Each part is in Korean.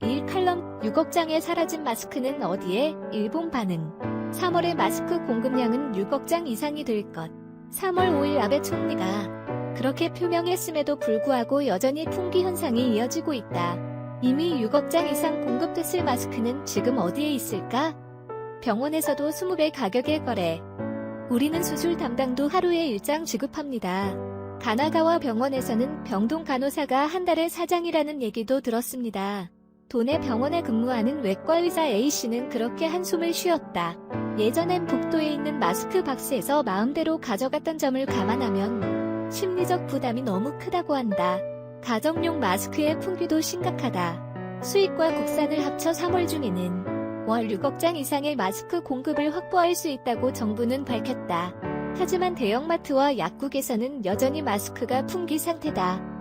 1칼럼 6억 장에 사라진 마스크는 어디에? 일본 반응. 3월의 마스크 공급량은 6억 장 이상이 될 것. 3월 5일 아베 총리가 그렇게 표명했음에도 불구하고 여전히 품귀 현상이 이어지고 있다. 이미 6억 장 이상 공급됐을 마스크는 지금 어디에 있을까? 병원에서도 20배 가격에 거래. 우리는 수술 담당도 하루에 1장 지급합니다. 가나가와 병원에서는 병동 간호사가 한 달에 4장이라는 얘기도 들었습니다. 도내 병원에 근무하는 외과의사 A씨는 그렇게 한숨을 쉬었다. 예전엔 복도에 있는 마스크 박스에서 마음대로 가져갔던 점을 감안하면 심리적 부담이 너무 크다고 한다. 가정용 마스크의 품귀도 심각하다. 수입과 국산을 합쳐 3월 중에는 월 6억 장 이상의 마스크 공급을 확보할 수 있다고 정부는 밝혔다. 하지만 대형마트와 약국에서는 여전히 마스크가 품귀 상태다.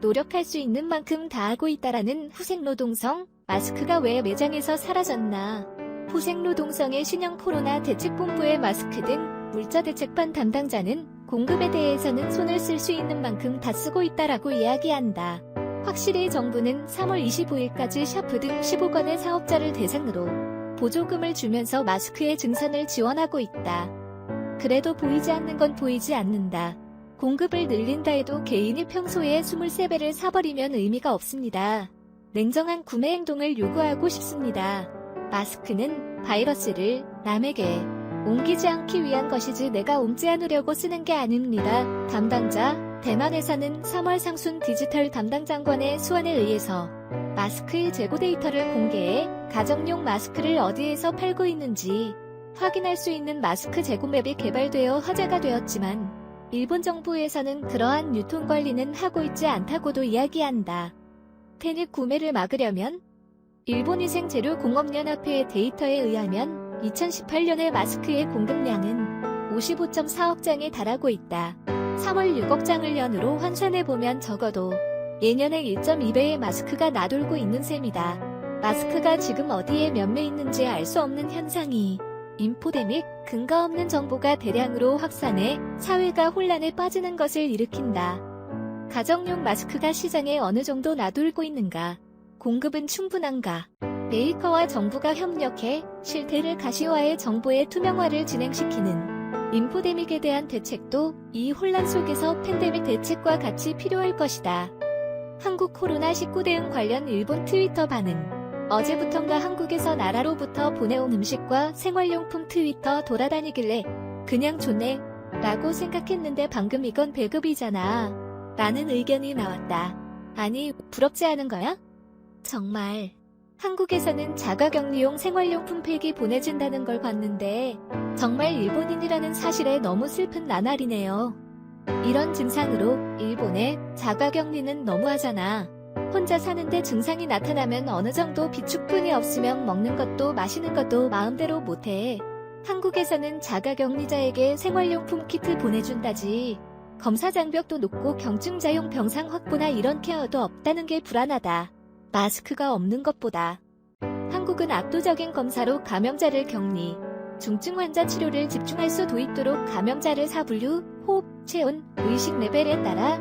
노력할 수 있는 만큼 다 하고 있다라는 후생노동성, 마스크가 왜 매장에서 사라졌나? 후생노동성의 신형 코로나 대책본부의 마스크 등 물자대책반 담당자는 공급에 대해서는 손을 쓸 수 있는 만큼 다 쓰고 있다라고 이야기한다. 확실히 정부는 3월 25일까지 샤프 등 15건의 사업자를 대상으로 보조금을 주면서 마스크의 증산을 지원하고 있다. 그래도 보이지 않는 건 보이지 않는다. 공급을 늘린다 해도 개인이 평소에 23배를 사버리면 의미가 없습니다. 냉정한 구매 행동을 요구하고 싶습니다. 마스크는 바이러스를 남에게 옮기지 않기 위한 것이지 내가 옮지 않으려고 쓰는 게 아닙니다. 담당자, 대만에서는 3월 상순 디지털 담당 장관의 수완에 의해서 마스크의 재고 데이터를 공개해 가정용 마스크를 어디에서 팔고 있는지 확인할 수 있는 마스크 재고 맵이 개발되어 화제가 되었지만 일본 정부에서는 그러한 유통 관리는 하고 있지 않다고도 이야기한다. 패닉 구매를 막으려면 일본위생재료공업연합회의 데이터에 의하면 2018년의 마스크의 공급량은 55.4억 장에 달하고 있다. 3월 6억 장을 연으로 환산해보면 적어도 예년의 1.2배의 마스크가 나돌고 있는 셈이다. 마스크가 지금 어디에 몇 매 있는지 알 수 없는 현상이 인포데믹, 근거 없는 정보가 대량으로 확산해 사회가 혼란에 빠지는 것을 일으킨다. 가정용 마스크가 시장에 어느 정도 나돌고 있는가? 공급은 충분한가? 메이커와 정부가 협력해 실태를 가시화해 정보의 투명화를 진행시키는 인포데믹에 대한 대책도 이 혼란 속에서 팬데믹 대책과 같이 필요할 것이다. 한국 코로나19 대응 관련 일본 트위터 반응. 어제부턴가 한국에서 나라로부터 보내온 음식과 생활용품 트위터 돌아다니길래 그냥 좋네 라고 생각했는데 방금 이건 배급이잖아 라는 의견이 나왔다. 아니, 부럽지 않은 거야? 정말 한국에서는 자가격리용 생활용품 팩이 보내진다는 걸 봤는데 정말 일본인이라는 사실에 너무 슬픈 나날이네요. 이런 증상으로 일본의 자가격리는 너무하잖아. 혼자 사는데 증상이 나타나면 어느 정도 비축분이 없으면 먹는 것도 마시는 것도 마음대로 못해. 한국에서는 자가격리자에게 생활용품 키트 보내준다지. 검사 장벽도 높고 경증자용 병상 확보나 이런 케어도 없다는 게 불안하다. 마스크가 없는 것보다. 한국은 압도적인 검사로 감염자를 격리, 중증 환자 치료를 집중할 수 도입도록 감염자를 사분류, 호흡, 체온, 의식 레벨에 따라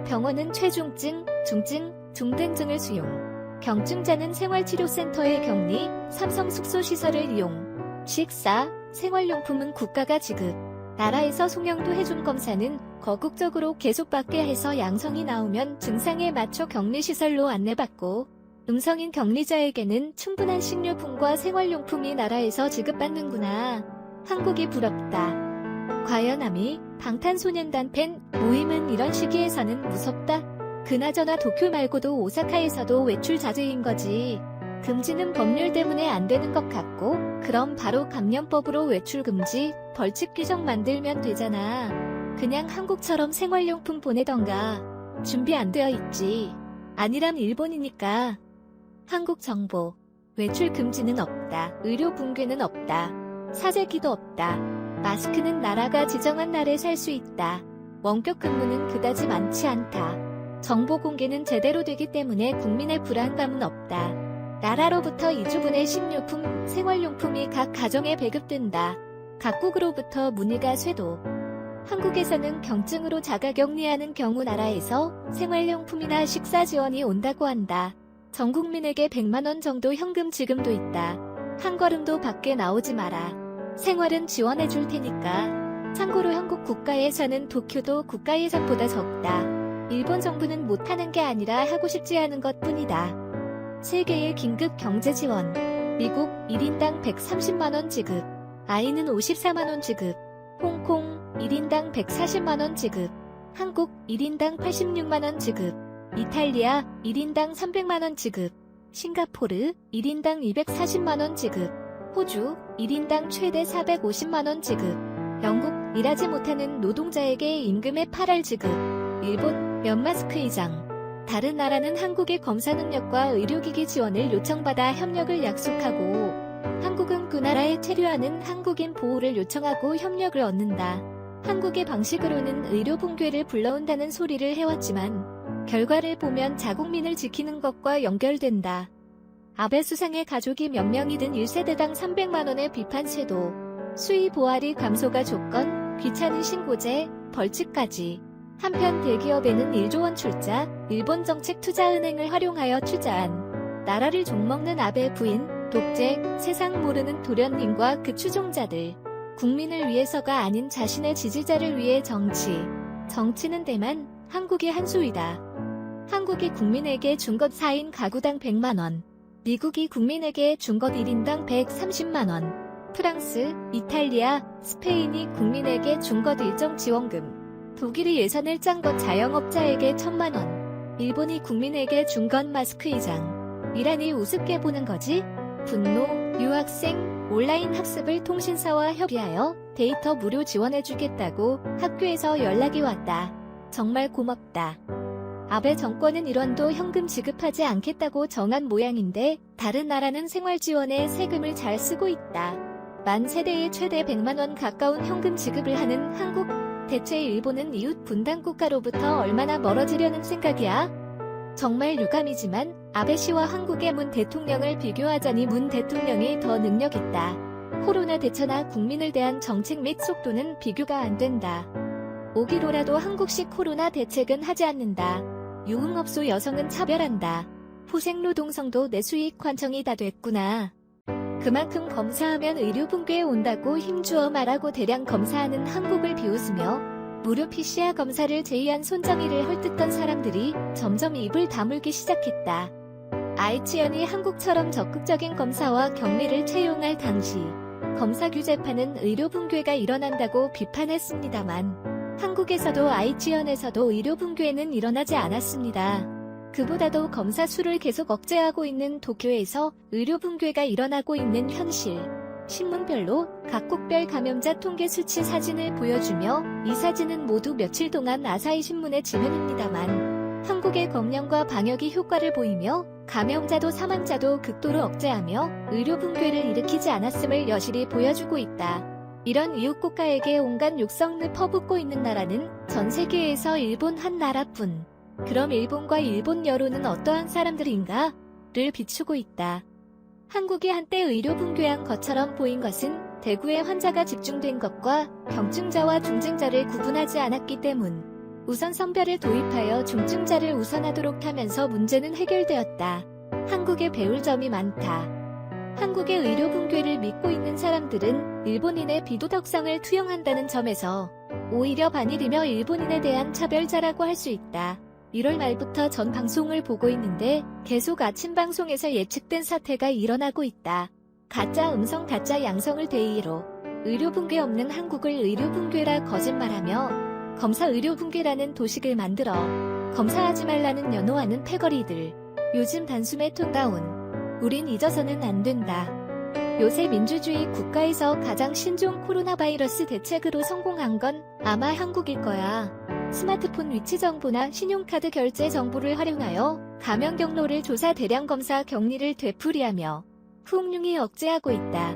병원은 최중증, 중증, 중등증을 수용, 경증자는 생활치료센터의 격리, 삼성 숙소시설을 이용, 식사, 생활용품은 국가가 지급, 나라에서 송영도 해준 검사는 거국적으로 계속 받게 해서 양성이 나오면 증상에 맞춰 격리시설로 안내받고 음성인 격리자에게는 충분한 식료품과 생활용품이 나라에서 지급받는구나. 한국이 부럽다. 과연 아미, 방탄소년단 팬 모임은 이런 시기에서는 무섭다. 그나저나 도쿄 말고도 오사카에서도 외출 자제인 거지. 금지는 법률 때문에 안 되는 것 같고 그럼 바로 감염법으로 외출 금지, 벌칙 규정 만들면 되잖아. 그냥 한국처럼 생활용품 보내던가. 준비 안 되어 있지. 아니람 일본이니까. 한국 정보. 외출 금지는 없다. 의료 붕괴는 없다. 사재기도 없다. 마스크는 나라가 지정한 날에 살 수 있다. 원격 근무는 그다지 많지 않다. 정보 공개는 제대로 되기 때문에 국민의 불안감은 없다. 나라로부터 2주분의 식료품, 생활용품이 각 가정에 배급된다. 각국으로부터 문의가 쇄도. 한국에서는 경증으로 자가격리하는 경우 나라에서 생활용품이나 식사 지원이 온다고 한다. 전 국민에게 100만원 정도 현금 지금도 있다. 한 걸음도 밖에 나오지 마라. 생활은 지원해줄 테니까. 참고로 한국 국가예산은 도쿄도 국가예산보다 적다. 일본 정부는 못하는 게 아니라 하고 싶지 않은 것뿐이다. 세계의 긴급 경제 지원. 미국 1인당 130만원 지급. 아이는 54만원 지급. 홍콩 1인당 140만원 지급. 한국 1인당 86만원 지급. 이탈리아 1인당 300만원 지급. 싱가포르 1인당 240만원 지급. 호주 1인당 최대 450만원 지급. 영국 일하지 못하는 노동자에게 임금의 8할 지급. 일본 면 마스크 이장. 다른 나라는 한국의 검사 능력과 의료기기 지원을 요청받아 협력을 약속하고, 한국은 그 나라에 체류하는 한국인 보호를 요청하고 협력을 얻는다. 한국의 방식으로는 의료 붕괴를 불러온다는 소리를 해왔지만 결과를 보면 자국민을 지키는 것과 연결된다. 아베 수상의 가족이 몇 명이든 1세대당 300만원의 비판세도, 수의 보알이 감소가 조건, 귀찮은 신고제, 벌칙까지. 한편 대기업에는 1조 원 출자, 일본 정책 투자은행을 활용하여 투자한 나라를 욕먹는 아베 부인, 독재, 세상 모르는 도련님과 그 추종자들. 국민을 위해서가 아닌 자신의 지지자를 위해 정치는 대만, 한국의 한수이다. 한국이 국민에게 준 것 4인 가구당 100만원. 미국이 국민에게 준 것 1인당 130만원. 프랑스, 이탈리아, 스페인이 국민에게 준 것 일정 지원금. 독일이 예산을 짠 것 자영업자에게 1000만원. 일본이 국민에게 준 건 마스크 이장. 이란이 우습게 보는 거지? 분노, 유학생, 온라인 학습을 통신사와 협의하여 데이터 무료 지원해주겠다고 학교에서 연락이 왔다. 정말 고맙다. 아베 정권은 일원도 현금 지급하지 않겠다고 정한 모양인데 다른 나라는 생활지원에 세금을 잘 쓰고 있다. 만 세대에 최대 100만원 가까운 현금 지급을 하는 한국. 대체 일본은 이웃 분단 국가로부터 얼마나 멀어지려는 생각이야? 정말 유감이지만 아베 씨와 한국의 문 대통령을 비교하자니 문 대통령이 더 능력있다. 코로나 대처나 국민을 대한 정책 및 속도는 비교가 안 된다. 5기로라도 한국식 코로나 대책은 하지 않는다. 유흥업소 여성은 차별한다. 포생노동성도 내 수익 관청이 다 됐구나. 그만큼 검사하면 의료 붕괴에 온다고 힘주어 말하고 대량 검사하는 한국을 비웃으며 무료 PCR 검사를 제의한 손정희를 헐뜯던 사람들이 점점 입을 다물기 시작했다. 아이치연이 한국처럼 적극적인 검사와 격리를 채용할 당시 검사 규제파는 의료 붕괴가 일어난다고 비판했습니다만 한국에서도 아이치연에서도 의료 붕괴는 일어나지 않았습니다. 그보다도 검사 수를 계속 억제하고 있는 도쿄에서 의료 붕괴가 일어나고 있는 현실. 신문별로 각국별 감염자 통계 수치 사진을 보여주며 이 사진은 모두 며칠 동안 아사히 신문의 지면입니다만 한국의 검령과 방역이 효과를 보이며 감염자도 사망자도 극도로 억제하며 의료 붕괴를 일으키지 않았음을 여실히 보여주고 있다. 이런 이웃 국가에게 온갖 욕성을 퍼붓고 있는 나라는 전 세계에서 일본 한 나라뿐. 그럼 일본과 일본 여론은 어떠한 사람들인가? 를 비추고 있다. 한국이 한때 의료 붕괴한 것처럼 보인 것은 대구에 환자가 집중된 것과 경증자와 중증자를 구분하지 않았기 때문. 우선 선별을 도입하여 중증자를 우선하도록 하면서 문제는 해결되었다. 한국에 배울 점이 많다. 한국의 의료 붕괴를 믿고 있는 사람들은 일본인의 비도덕성을 투영한다는 점에서 오히려 반일이며 일본인에 대한 차별자라고 할 수 있다. 1월 말부터 전 방송을 보고 있는데 계속 아침 방송에서 예측된 사태가 일어나고 있다. 가짜 음성 가짜 양성을 대의로 의료 붕괴 없는 한국을 의료 붕괴라 거짓말하며 검사 의료 붕괴라는 도식을 만들어 검사하지 말라는 연호하는 패거리들. 요즘 단숨에 톤다운. 우린 잊어서는 안 된다. 요새 민주주의 국가에서 가장 신종 코로나 바이러스 대책으로 성공한 건 아마 한국일 거야. 스마트폰 위치 정보나 신용카드 결제 정보를 활용하여 감염 경로를 조사 대량 검사 격리를 되풀이하며 후응융이 억제하고 있다.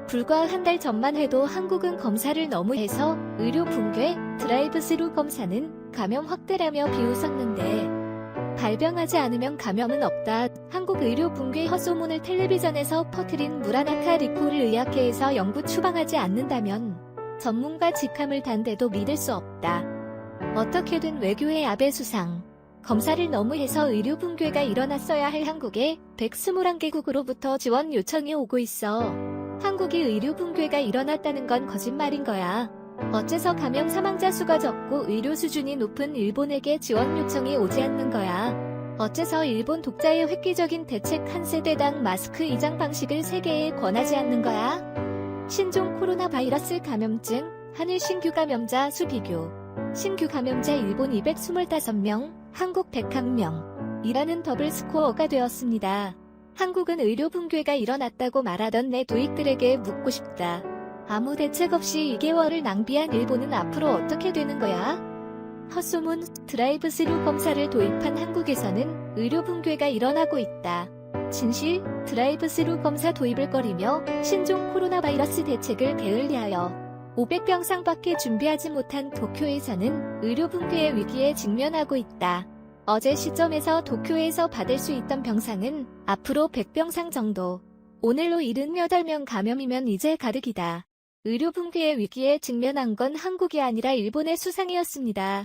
불과 한 달 전만 해도 한국은 검사를 너무 해서 의료 붕괴, 드라이브스루 검사는 감염 확대라며 비웃었는데 발병하지 않으면 감염은 없다. 한국 의료 붕괴 헛소문을 텔레비전에서 퍼뜨린 무라나카 리코를 의학회에서 영구 추방하지 않는다면 전문가 직함을 단데도 믿을 수 없다. 어떻게든 외교의 아베 수상. 검사를 너무 해서 의료 붕괴가 일어났어야 할 한국에 121개국으로부터 지원 요청이 오고 있어. 한국이 의료 붕괴가 일어났다는 건 거짓말인 거야. 어째서 감염 사망자 수가 적고 의료 수준이 높은 일본에게 지원 요청이 오지 않는 거야. 어째서 일본 독자의 획기적인 대책 한 세대당 마스크 이장 방식을 세계에 권하지 않는 거야? 신종 코로나 바이러스 감염증, 한일 신규 감염자 수 비교. 신규 감염자 일본 225명, 한국 101명. 이라는 더블 스코어가 되었습니다. 한국은 의료 붕괴가 일어났다고 말하던 내 도익들에게 묻고 싶다. 아무 대책 없이 2개월을 낭비한 일본은 앞으로 어떻게 되는 거야? 헛소문, 드라이브스루 검사를 도입한 한국에서는 의료 붕괴가 일어나고 있다. 진실, 드라이브스루 검사 도입을 꺼리며 신종 코로나 바이러스 대책을 게을리하여 500병상밖에 준비하지 못한 도쿄에서는 의료 붕괴의 위기에 직면하고 있다. 어제 시점에서 도쿄에서 받을 수 있던 병상은 앞으로 100병상 정도. 오늘로 78명 감염이면 이제 가득이다. 의료 붕괴의 위기에 직면한 건 한국이 아니라 일본의 수상이었습니다.